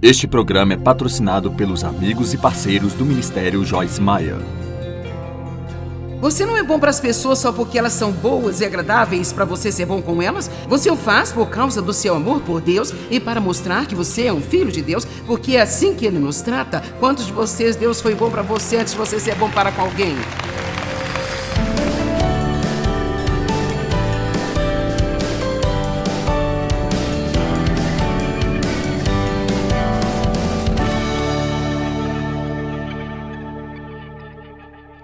Este programa é patrocinado pelos amigos e parceiros do Ministério Joyce Meyer. Você não é bom para as pessoas só porque elas são boas e agradáveis para você ser bom com elas? Você o faz por causa do seu amor por Deus e para mostrar que você é um filho de Deus, porque é assim que Ele nos trata. Quantos de vocês Deus foi bom para você antes de você ser bom para com alguém?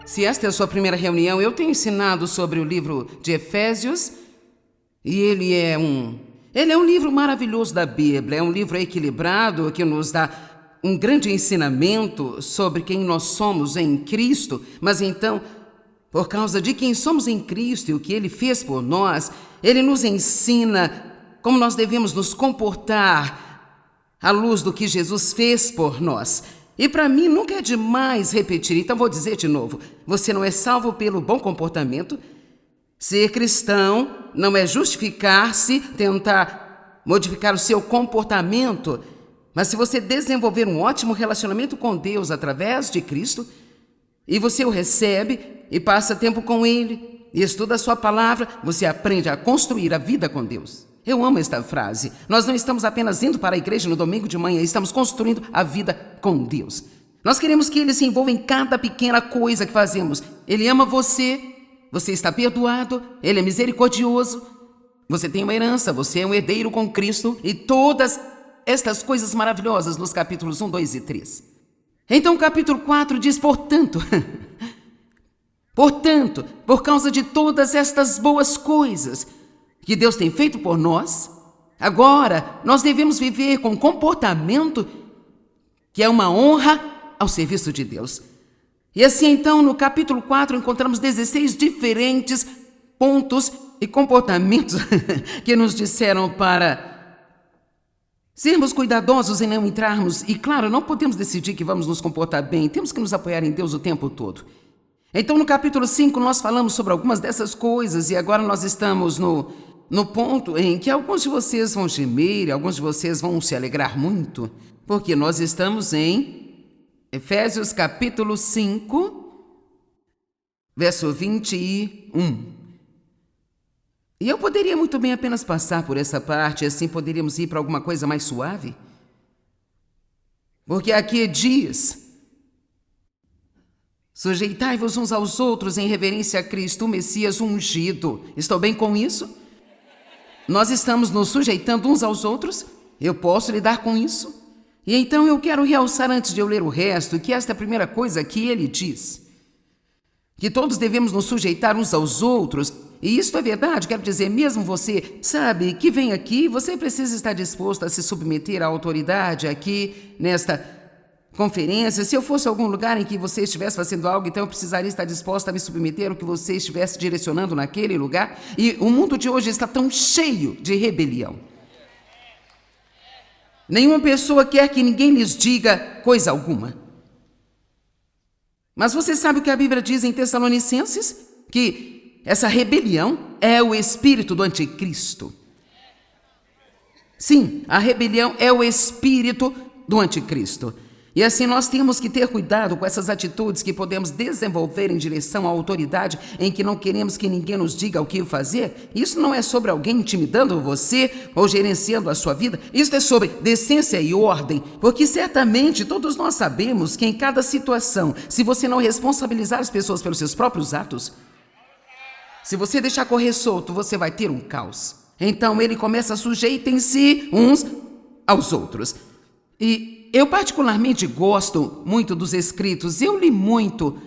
Se esta é a sua primeira reunião, eu tenho ensinado sobre o livro de Efésios e ele é um livro maravilhoso da Bíblia, é um livro equilibrado que nos dá um grande ensinamento sobre quem nós somos em Cristo, mas então, por causa de quem somos em Cristo e o que Ele fez por nós, Ele nos ensina como nós devemos nos comportar à luz do que Jesus fez por nós. E para mim nunca é demais repetir, então vou dizer de novo, você não é salvo pelo bom comportamento. Ser cristão não é justificar-se, tentar modificar o seu comportamento, mas se você desenvolver um ótimo relacionamento com Deus através de Cristo, e você o recebe e passa tempo com Ele, e estuda a sua palavra, você aprende a construir a vida com Deus. Eu amo esta frase. Nós não estamos apenas indo para a igreja no domingo de manhã, estamos construindo a vida com Deus. Nós queremos que Ele se envolva em cada pequena coisa que fazemos. Ele ama você, você está perdoado, Ele é misericordioso, você tem uma herança, você é um herdeiro com Cristo e todas estas coisas maravilhosas nos capítulos 1, 2 e 3. Então o capítulo 4 diz, portanto, por causa de todas estas boas coisas que Deus tem feito por nós, agora nós devemos viver com comportamento que é uma honra ao serviço de Deus. E assim então no capítulo 4 encontramos 16 diferentes pontos e comportamentos que nos disseram para sermos cuidadosos em não entrarmos, e claro, não podemos decidir que vamos nos comportar bem, temos que nos apoiar em Deus o tempo todo. Então no capítulo 5 nós falamos sobre algumas dessas coisas e agora nós estamos no ponto em que alguns de vocês vão gemer, alguns de vocês vão se alegrar muito, porque nós estamos em Efésios capítulo 5, verso 21. E eu poderia muito bem apenas passar por essa parte, assim poderíamos ir para alguma coisa mais suave. Porque aqui diz: sujeitai-vos uns aos outros em reverência a Cristo, o Messias ungido. Estou bem com isso? Nós estamos nos sujeitando uns aos outros? Eu posso lidar com isso? E então eu quero realçar antes de eu ler o resto que esta é a primeira coisa que ele diz. Que todos devemos nos sujeitar uns aos outros. E isto é verdade, quero dizer, mesmo você, sabe, que vem aqui, você precisa estar disposto a se submeter à autoridade aqui nesta conferência. Se eu fosse a algum lugar em que você estivesse fazendo algo, então eu precisaria estar disposta a me submeter ao que você estivesse direcionando naquele lugar. E o mundo de hoje está tão cheio de rebelião. Nenhuma pessoa quer que ninguém lhes diga coisa alguma. Mas você sabe o que a Bíblia diz em Tessalonicenses? Que essa rebelião é o espírito do anticristo. Sim, a rebelião é o espírito do anticristo. E assim nós temos que ter cuidado com essas atitudes que podemos desenvolver em direção à autoridade em que não queremos que ninguém nos diga o que fazer. Isso não é sobre alguém intimidando você ou gerenciando a sua vida. Isso é sobre decência e ordem, porque certamente todos nós sabemos que em cada situação, se você não responsabilizar as pessoas pelos seus próprios atos, se você deixar correr solto, você vai ter um caos. Então ele começa a sujeitem-se uns aos outros. E eu particularmente gosto muito dos escritos. Eu li muito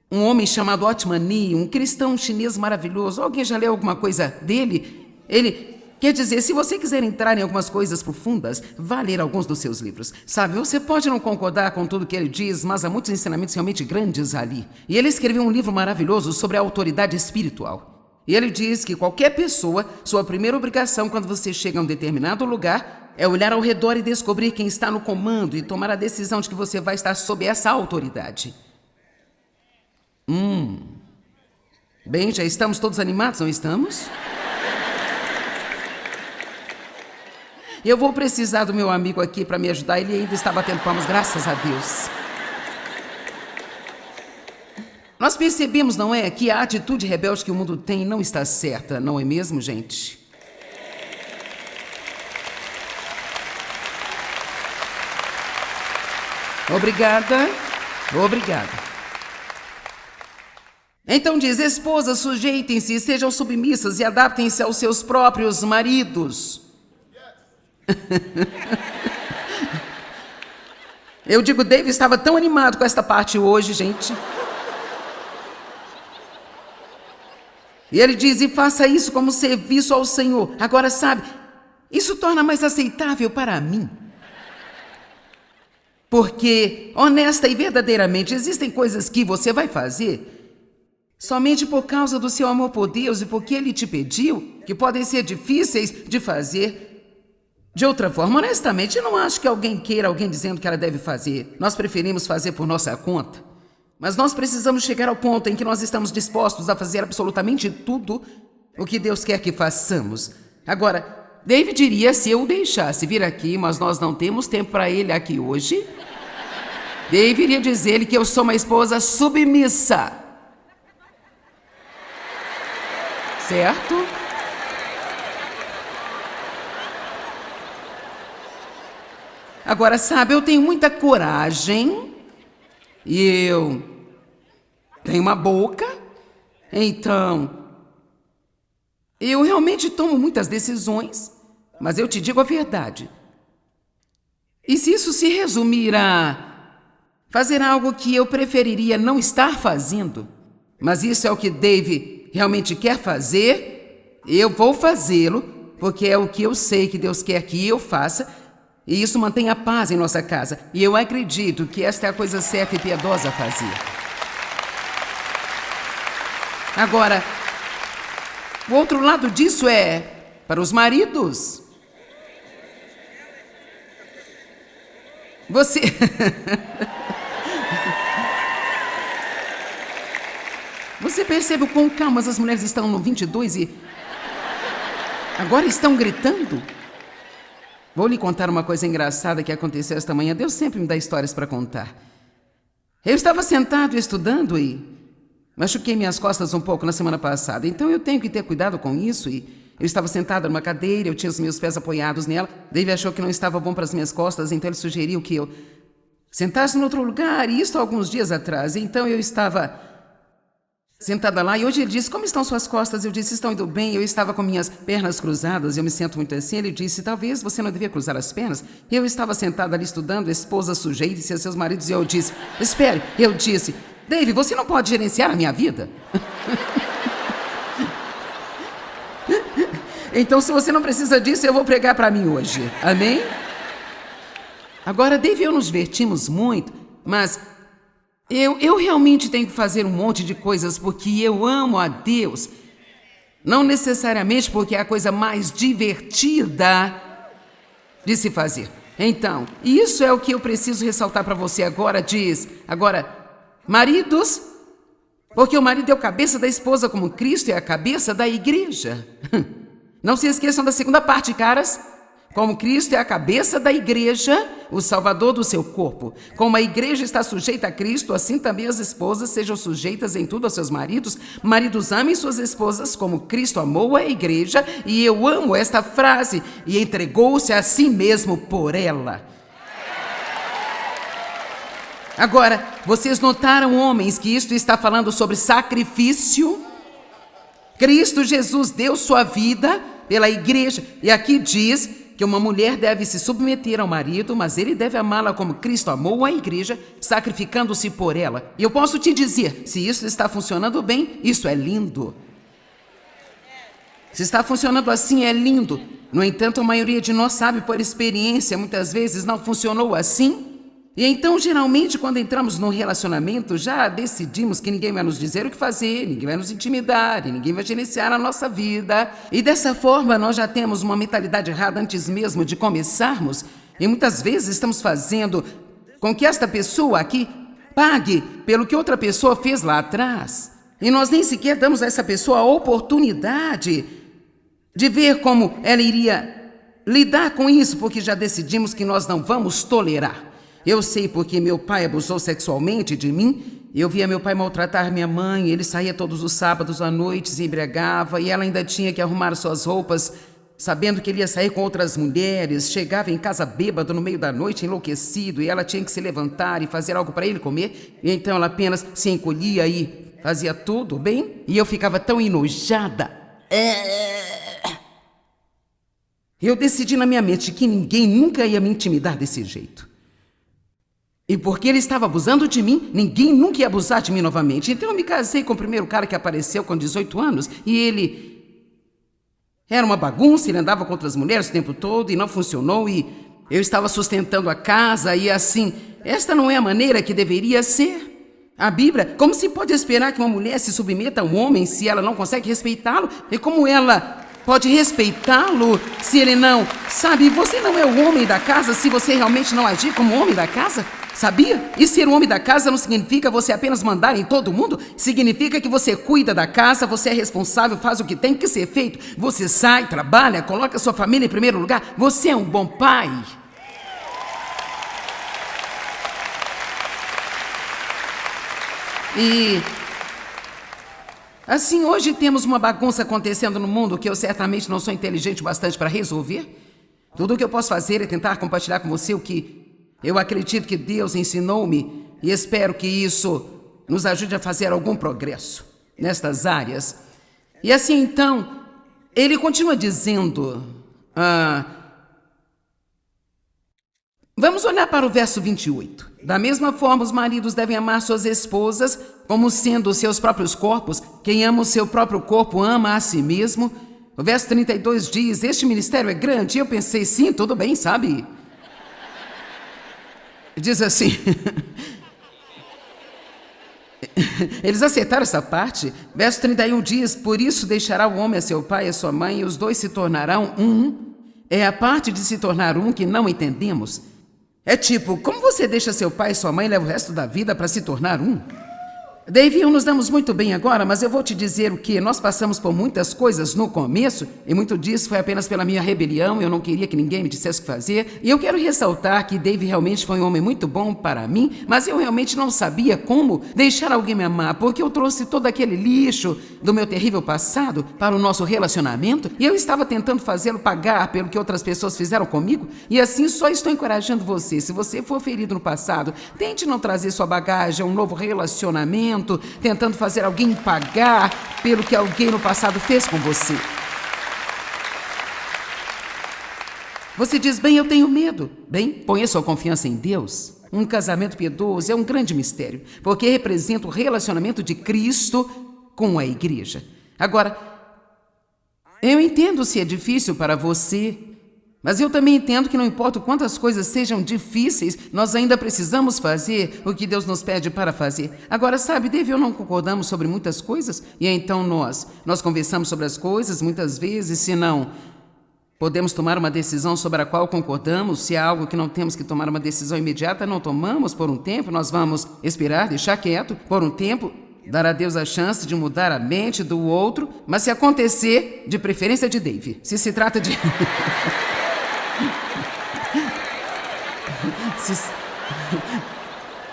um homem chamado Otmani, um cristão chinês maravilhoso. Alguém já leu alguma coisa dele? Ele quer dizer, se você quiser entrar em algumas coisas profundas, vá ler alguns dos seus livros. Sabe, você pode não concordar com tudo que ele diz, mas há muitos ensinamentos realmente grandes ali. E ele escreveu um livro maravilhoso sobre a autoridade espiritual. E ele diz que qualquer pessoa, sua primeira obrigação quando você chega a um determinado lugar é olhar ao redor e descobrir quem está no comando e tomar a decisão de que você vai estar sob essa autoridade. Bem, já estamos todos animados, não estamos? Eu vou precisar do meu amigo aqui para me ajudar. Ele ainda está batendo palmas, graças a Deus. Nós percebemos, não é, que a atitude rebelde que o mundo tem não está certa, não é mesmo, gente? Obrigada. Então diz: esposas, sujeitem-se, sejam submissas e adaptem-se aos seus próprios maridos. Eu digo, David estava tão animado com esta parte hoje, gente. E ele diz: e faça isso como serviço ao Senhor. Agora, sabe, isso torna mais aceitável para mim. Porque, honesta e verdadeiramente, existem coisas que você vai fazer somente por causa do seu amor por Deus e porque Ele te pediu, que podem ser difíceis de fazer de outra forma. Honestamente, eu não acho que alguém queira alguém dizendo que ela deve fazer. Nós preferimos fazer por nossa conta. Mas nós precisamos chegar ao ponto em que nós estamos dispostos a fazer absolutamente tudo o que Deus quer que façamos. Agora, David diria, se eu o deixasse vir aqui, mas nós não temos tempo para ele aqui hoje, David iria dizer-lhe que eu sou uma esposa submissa. Certo? Agora, sabe, eu tenho muita coragem e eu tenho uma boca, então eu realmente tomo muitas decisões, mas eu te digo a verdade. E se isso se resumir a fazer algo que eu preferiria não estar fazendo, mas isso é o que Dave realmente quer fazer, eu vou fazê-lo, porque é o que eu sei que Deus quer que eu faça, e isso mantém a paz em nossa casa. E eu acredito que esta é a coisa certa e piedosa a fazer. Agora, o outro lado disso é para os maridos. Você... Você percebe o quão calmas as mulheres estão no 22 e agora estão gritando? Vou lhe contar uma coisa engraçada que aconteceu esta manhã. Deus sempre me dá histórias para contar. Eu estava sentado estudando e machuquei minhas costas um pouco na semana passada, então eu tenho que ter cuidado com isso. E eu estava sentada numa cadeira, eu tinha os meus pés apoiados nela. David achou que não estava bom para as minhas costas, então ele sugeriu que eu sentasse em outro lugar, e isso há alguns dias atrás. Então eu estava sentada lá, e hoje ele disse: como estão suas costas? Eu disse: estão indo bem. Eu estava com minhas pernas cruzadas, eu me sento muito assim. Ele disse: talvez você não devia cruzar as pernas. Eu estava sentada ali estudando, esposa, sujeite-se a seus maridos, e eu disse: espere. Eu disse: Dave, você não pode gerenciar a minha vida? Então, se você não precisa disso, eu vou pregar para mim hoje. Amém? Agora, Dave e eu nos divertimos muito, mas eu realmente tenho que fazer um monte de coisas porque eu amo a Deus. Não necessariamente porque é a coisa mais divertida de se fazer. Então, isso é o que eu preciso ressaltar para você agora. Agora, maridos, porque o marido é o cabeça da esposa, como Cristo é a cabeça da igreja. Não se esqueçam da segunda parte, caras. Como Cristo é a cabeça da igreja, o salvador do seu corpo. Como a igreja está sujeita a Cristo, assim também as esposas sejam sujeitas em tudo aos seus maridos. Maridos, amem suas esposas como Cristo amou a igreja, e eu amo esta frase, e entregou-se a si mesmo por ela. Agora, vocês notaram, homens, que isto está falando sobre sacrifício? Cristo Jesus deu sua vida pela igreja, e aqui diz que uma mulher deve se submeter ao marido, mas ele deve amá-la como Cristo amou a igreja, sacrificando-se por ela. E eu posso te dizer, se isso está funcionando bem, isso é lindo. Se está funcionando assim, é lindo. No entanto, a maioria de nós sabe por experiência, muitas vezes não funcionou assim. E então, geralmente, quando entramos num relacionamento, já decidimos que ninguém vai nos dizer o que fazer, ninguém vai nos intimidar, e ninguém vai gerenciar a nossa vida. E dessa forma, nós já temos uma mentalidade errada antes mesmo de começarmos. E muitas vezes estamos fazendo com que esta pessoa aqui pague pelo que outra pessoa fez lá atrás. E nós nem sequer damos a essa pessoa a oportunidade de ver como ela iria lidar com isso, porque já decidimos que nós não vamos tolerar. Eu sei porque meu pai abusou sexualmente de mim. Eu via meu pai maltratar minha mãe, ele saía todos os sábados à noite, se embriagava, e ela ainda tinha que arrumar suas roupas, sabendo que ele ia sair com outras mulheres. Chegava em casa bêbado no meio da noite, enlouquecido, e ela tinha que se levantar e fazer algo para ele comer, e então ela apenas se encolhia e fazia tudo bem, e eu ficava tão enojada. Eu decidi na minha mente que ninguém nunca ia me intimidar desse jeito. E porque ele estava abusando de mim, ninguém nunca ia abusar de mim novamente. Então eu me casei com o primeiro cara que apareceu com 18 anos e ele era uma bagunça, ele andava com outras mulheres o tempo todo e não funcionou, e eu estava sustentando a casa e assim, esta não é a maneira que deveria ser. A Bíblia, como se pode esperar que uma mulher se submeta a um homem se ela não consegue respeitá-lo? E como ela pode respeitá-lo se ele não... Sabe, você não é o homem da casa se você realmente não agir como homem da casa. Sabia? E ser o homem da casa não significa você apenas mandar em todo mundo. Significa que você cuida da casa, você é responsável, faz o que tem que ser feito. Você sai, trabalha, coloca sua família em primeiro lugar. Você é um bom pai. E assim, hoje temos uma bagunça acontecendo no mundo que eu certamente não sou inteligente o bastante para resolver. Tudo o que eu posso fazer é tentar compartilhar com você o que eu acredito que Deus ensinou-me, e espero que isso nos ajude a fazer algum progresso nestas áreas. E assim, então, ele continua dizendo... Vamos olhar para o verso 28. Da mesma forma, os maridos devem amar suas esposas como sendo seus próprios corpos. Quem ama o seu próprio corpo ama a si mesmo. O verso 32 diz, este ministério é grande. E eu pensei, sim, tudo bem, sabe? Diz assim... Eles aceitaram essa parte. Verso 31 diz, por isso deixará o homem a seu pai e a sua mãe, e os dois se tornarão um. É a parte de se tornar um que não entendemos. É tipo, como você deixa seu pai e sua mãe e leva o resto da vida para se tornar um? Dave, eu nos damos muito bem agora, mas eu vou te dizer o que nós passamos por muitas coisas no começo, e muito disso foi apenas pela minha rebelião. Eu não queria que ninguém me dissesse o que fazer, e eu quero ressaltar que Dave realmente foi um homem muito bom para mim, mas eu realmente não sabia como deixar alguém me amar, porque eu trouxe todo aquele lixo do meu terrível passado para o nosso relacionamento, e eu estava tentando fazê-lo pagar pelo que outras pessoas fizeram comigo, e assim só estou encorajando você. Se você for ferido no passado, tente não trazer sua bagagem a um novo relacionamento, tentando fazer alguém pagar pelo que alguém no passado fez com você. Você diz, bem, eu tenho medo. Bem, ponha sua confiança em Deus. Um casamento piedoso é um grande mistério, porque representa o relacionamento de Cristo com a igreja. Agora, eu entendo se é difícil para você, mas eu também entendo que não importa o quanto as coisas sejam difíceis, nós ainda precisamos fazer o que Deus nos pede para fazer. Agora, sabe, Dave e eu não concordamos sobre muitas coisas, e então nós conversamos sobre as coisas muitas vezes, se não podemos tomar uma decisão sobre a qual concordamos. Se há algo que não temos que tomar uma decisão imediata, não tomamos por um tempo, nós vamos esperar, deixar quieto por um tempo, dar a Deus a chance de mudar a mente do outro, mas se acontecer, de preferência de Dave, se trata de...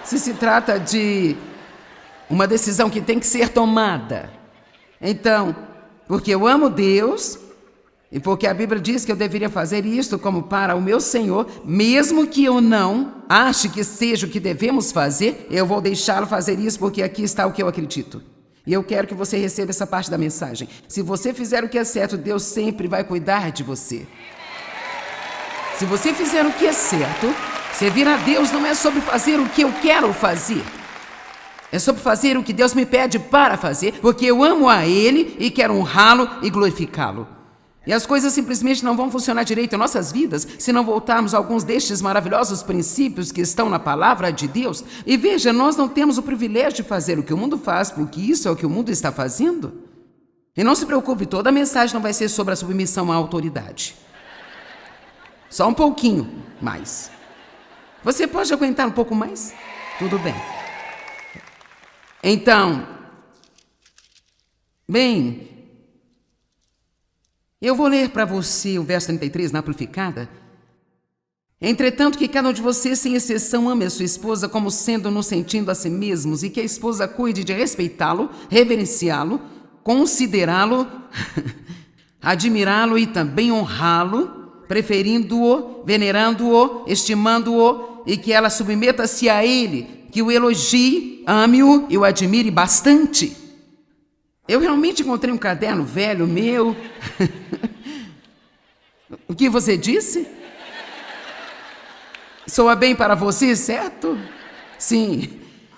Se trata de uma decisão que tem que ser tomada. Então, porque eu amo Deus e porque a Bíblia diz que eu deveria fazer isto como para o meu Senhor, mesmo que eu não ache que seja o que devemos fazer, eu vou deixá-lo fazer isso porque aqui está o que eu acredito. E eu quero que você receba essa parte da mensagem. Se você fizer o que é certo, Deus sempre vai cuidar de você. Se você fizer o que é certo, servir a Deus não é sobre fazer o que eu quero fazer. É sobre fazer o que Deus me pede para fazer, porque eu amo a Ele e quero honrá-lo e glorificá-lo. E as coisas simplesmente não vão funcionar direito em nossas vidas se não voltarmos a alguns destes maravilhosos princípios que estão na palavra de Deus. E veja, nós não temos o privilégio de fazer o que o mundo faz, porque isso é o que o mundo está fazendo. E não se preocupe, toda a mensagem não vai ser sobre a submissão à autoridade. Só um pouquinho mais. Você pode aguentar um pouco mais? Tudo bem. Então, bem, Eu vou ler para você o verso 33 na amplificada. Entretanto, que cada um de vocês, sem exceção, ame a sua esposa como sendo no sentindo a si mesmos, e que a esposa cuide de respeitá-lo, reverenciá-lo, considerá-lo, admirá-lo e também honrá-lo, preferindo-o, venerando-o, estimando-o, e que ela submeta-se a ele, que o elogie, ame-o e o admire bastante. Eu realmente encontrei um caderno velho meu. O que você disse? Soa bem para você, certo? Sim.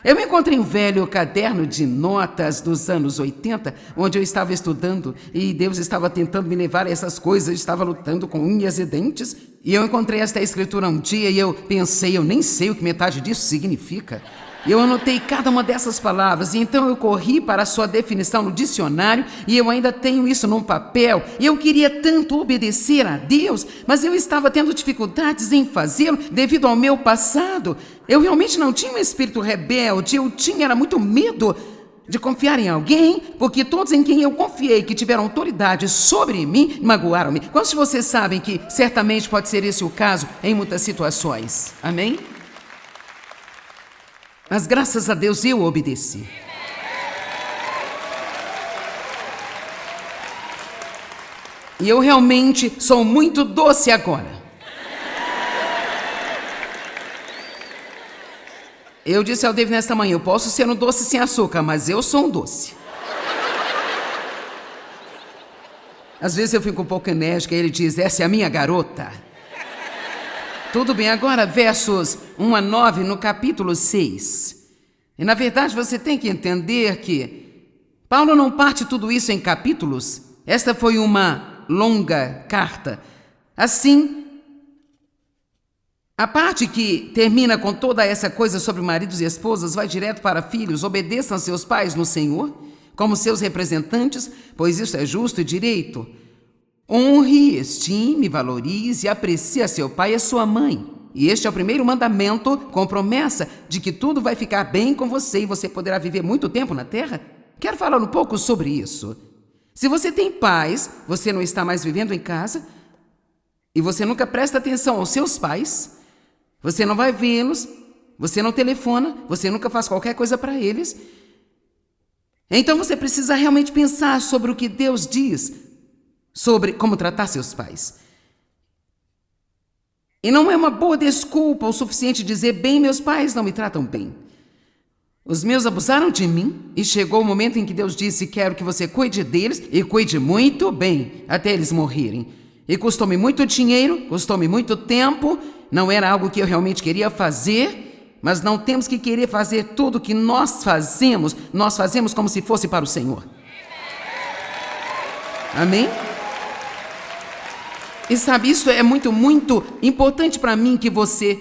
Eu encontrei um velho caderno de notas dos anos 80, onde eu estava estudando e Deus estava tentando me levar a essas coisas, eu estava lutando com unhas e dentes, e eu encontrei esta escritura um dia e eu pensei, eu nem sei o que metade disso significa. Eu anotei cada uma dessas palavras, e então eu corri para a sua definição no dicionário, e eu ainda tenho isso num papel. Eu queria tanto obedecer a Deus, mas eu estava tendo dificuldades em fazê-lo devido ao meu passado. Eu realmente não tinha um espírito rebelde, era muito medo de confiar em alguém, porque todos em quem eu confiei que tiveram autoridade sobre mim, magoaram-me. Quantos de vocês sabem que certamente pode ser esse o caso em muitas situações? Amém? Mas graças a Deus eu obedeci. E eu realmente sou muito doce agora. Eu disse ao David nesta manhã, eu posso ser um doce sem açúcar, mas eu sou um doce. Às vezes eu fico um pouco enérgica e ele diz, essa é a minha garota. Tudo bem, agora versos 1 a 9 no capítulo 6. E na verdade você tem que entender que Paulo não parte tudo isso em capítulos. Esta foi uma longa carta. Assim, a parte que termina com toda essa coisa sobre maridos e esposas vai direto para filhos. Obedeçam seus pais no Senhor, como seus representantes, pois isso é justo e direito. Honre, estime, valorize e aprecie a seu pai e a sua mãe. E este é o primeiro mandamento com promessa de que tudo vai ficar bem com você e você poderá viver muito tempo na terra. Quero falar um pouco sobre isso. Se você tem pais, você não está mais vivendo em casa e você nunca presta atenção aos seus pais, você não vai vê-los, você não telefona, você nunca faz qualquer coisa para eles. Então você precisa realmente pensar sobre o que Deus diz sobre como tratar seus pais. E não é uma boa desculpa o suficiente dizer, bem, meus pais não me tratam bem. Os meus abusaram de mim e chegou o momento em que Deus disse, quero que você cuide deles e cuide muito bem até eles morrerem. E custou-me muito dinheiro, custou-me muito tempo, não era algo que eu realmente queria fazer, mas não temos que querer fazer tudo que nós fazemos como se fosse para o Senhor. Amém? E sabe, isso é muito, muito importante para mim que você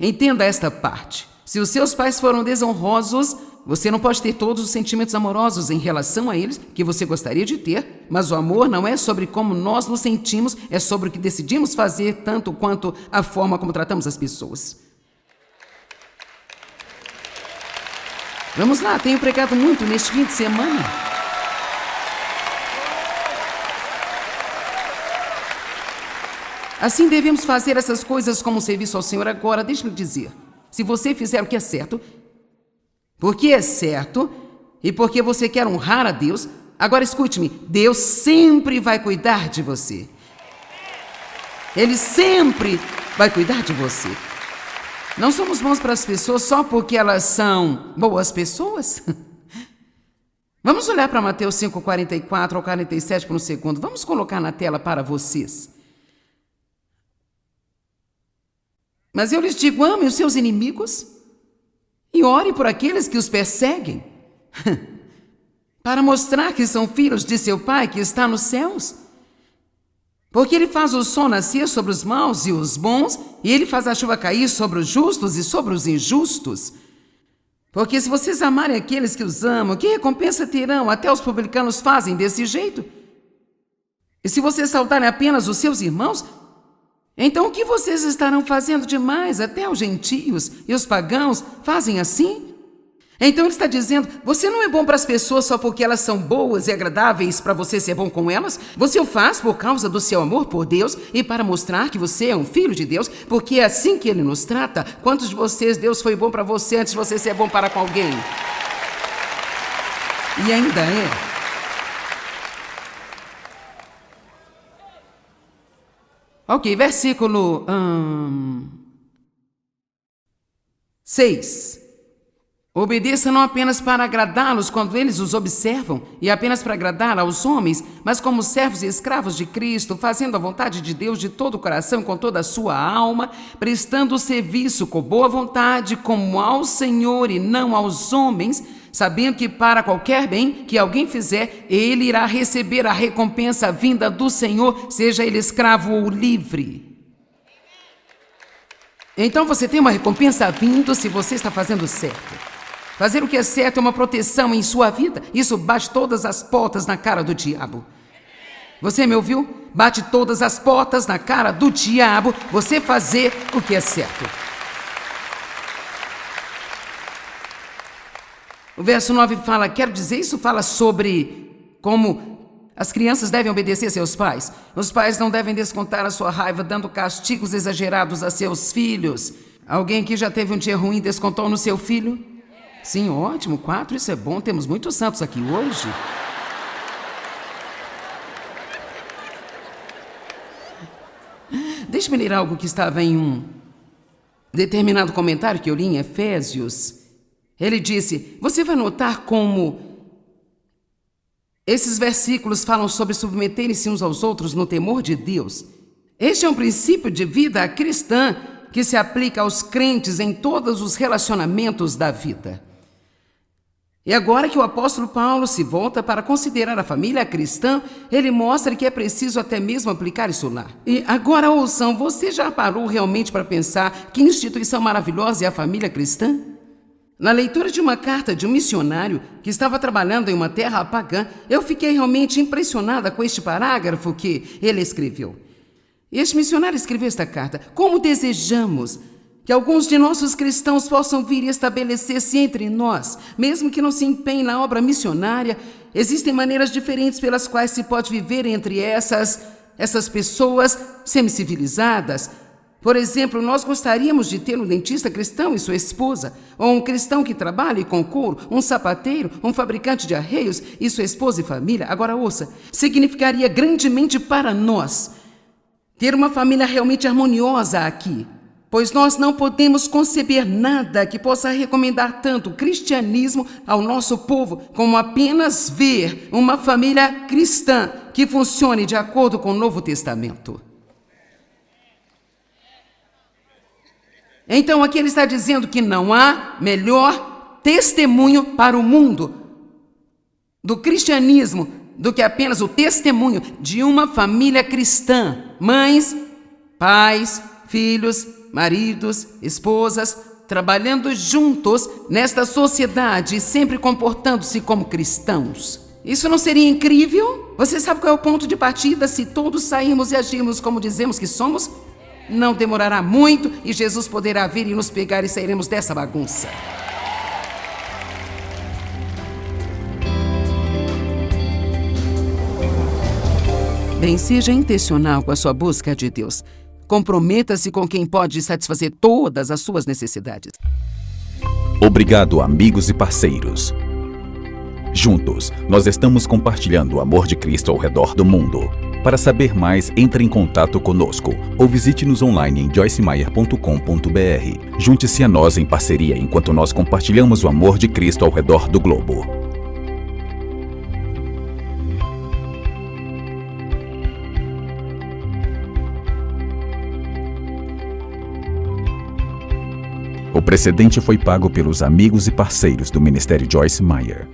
entenda esta parte. Se os seus pais foram desonrosos, você não pode ter todos os sentimentos amorosos em relação a eles que você gostaria de ter, mas o amor não é sobre como nós nos sentimos, é sobre o que decidimos fazer, tanto quanto a forma como tratamos as pessoas. Vamos lá, tenho pregado muito neste fim de semana. Assim devemos fazer essas coisas como serviço ao Senhor. Agora, deixe-me dizer, se você fizer o que é certo, porque é certo e porque você quer honrar a Deus, agora escute-me, Deus sempre vai cuidar de você. Ele sempre vai cuidar de você. Não somos bons para as pessoas só porque elas são boas pessoas. Vamos olhar para Mateus 5:44 ao 47 por um segundo. Vamos colocar na tela para vocês. Mas eu lhes digo, ame os seus inimigos e ore por aqueles que os perseguem, para mostrar que são filhos de seu Pai que está nos céus. Porque Ele faz o sol nascer sobre os maus e os bons, e Ele faz a chuva cair sobre os justos e sobre os injustos. Porque se vocês amarem aqueles que os amam, que recompensa terão? Até os publicanos fazem desse jeito. E se vocês saudarem apenas os seus irmãos, então o que vocês estarão fazendo demais? Até os gentios e os pagãos fazem assim. Então ele está dizendo, você não é bom para as pessoas só porque elas são boas e agradáveis para você ser bom com elas. Você o faz por causa do seu amor por Deus e para mostrar que você é um filho de Deus, porque é assim que ele nos trata. Quantos de vocês Deus foi bom para você antes de você ser bom para com alguém? E ainda é. Ok, versículo 6. Obedeça não apenas para agradá-los quando eles os observam, e apenas para agradar aos homens, mas como servos e escravos de Cristo, fazendo a vontade de Deus de todo o coração, com toda a sua alma, prestando serviço com boa vontade, como ao Senhor e não aos homens, sabendo que para qualquer bem que alguém fizer, ele irá receber a recompensa vinda do Senhor, seja ele escravo ou livre. Então você tem uma recompensa vindo se você está fazendo certo. Fazer o que é certo é uma proteção em sua vida. Isso bate todas as portas na cara do diabo. Você me ouviu? Bate todas as portas na cara do diabo você fazer o que é certo. O verso 9 fala, quero dizer, isso fala sobre como as crianças devem obedecer seus pais. Os pais não devem descontar a sua raiva dando castigos exagerados a seus filhos. Alguém que já teve um dia ruim descontou no seu filho? Sim, ótimo, 4, isso é bom, temos muitos santos aqui hoje. Deixe-me ler algo que estava em um determinado comentário que eu li em Efésios. Ele disse, você vai notar como esses versículos falam sobre submeterem-se uns aos outros no temor de Deus. Este é um princípio de vida cristã que se aplica aos crentes em todos os relacionamentos da vida. E agora que o apóstolo Paulo se volta para considerar a família cristã, ele mostra que é preciso até mesmo aplicar isso lá. E agora ouçam, você já parou realmente para pensar que instituição maravilhosa é a família cristã? Na leitura de uma carta de um missionário que estava trabalhando em uma terra pagã, eu fiquei realmente impressionada com este parágrafo que ele escreveu. Este missionário escreveu esta carta. Como desejamos que alguns de nossos cristãos possam vir e estabelecer-se entre nós, mesmo que não se empenhem na obra missionária, existem maneiras diferentes pelas quais se pode viver entre essas pessoas semicivilizadas. Por exemplo, nós gostaríamos de ter um dentista cristão e sua esposa, ou um cristão que trabalhe com couro, um sapateiro, um fabricante de arreios e sua esposa e família. Agora ouça, significaria grandemente para nós ter uma família realmente harmoniosa aqui, pois nós não podemos conceber nada que possa recomendar tanto o cristianismo ao nosso povo, como apenas ver uma família cristã que funcione de acordo com o Novo Testamento. Então aqui ele está dizendo que não há melhor testemunho para o mundo do cristianismo do que apenas o testemunho de uma família cristã. Mães, pais, filhos, maridos, esposas, trabalhando juntos nesta sociedade e sempre comportando-se como cristãos. Isso não seria incrível? Você sabe qual é o ponto de partida se todos sairmos e agirmos como dizemos que somos? Não demorará muito e Jesus poderá vir e nos pegar e sairemos dessa bagunça. Bem, seja intencional com a sua busca de Deus. Comprometa-se com quem pode satisfazer todas as suas necessidades. Obrigado, amigos e parceiros. Juntos, nós estamos compartilhando o amor de Cristo ao redor do mundo. Para saber mais, entre em contato conosco ou visite-nos online em joycemeyer.com.br. Junte-se a nós em parceria enquanto nós compartilhamos o amor de Cristo ao redor do globo. O precedente foi pago pelos amigos e parceiros do Ministério Joyce Meyer.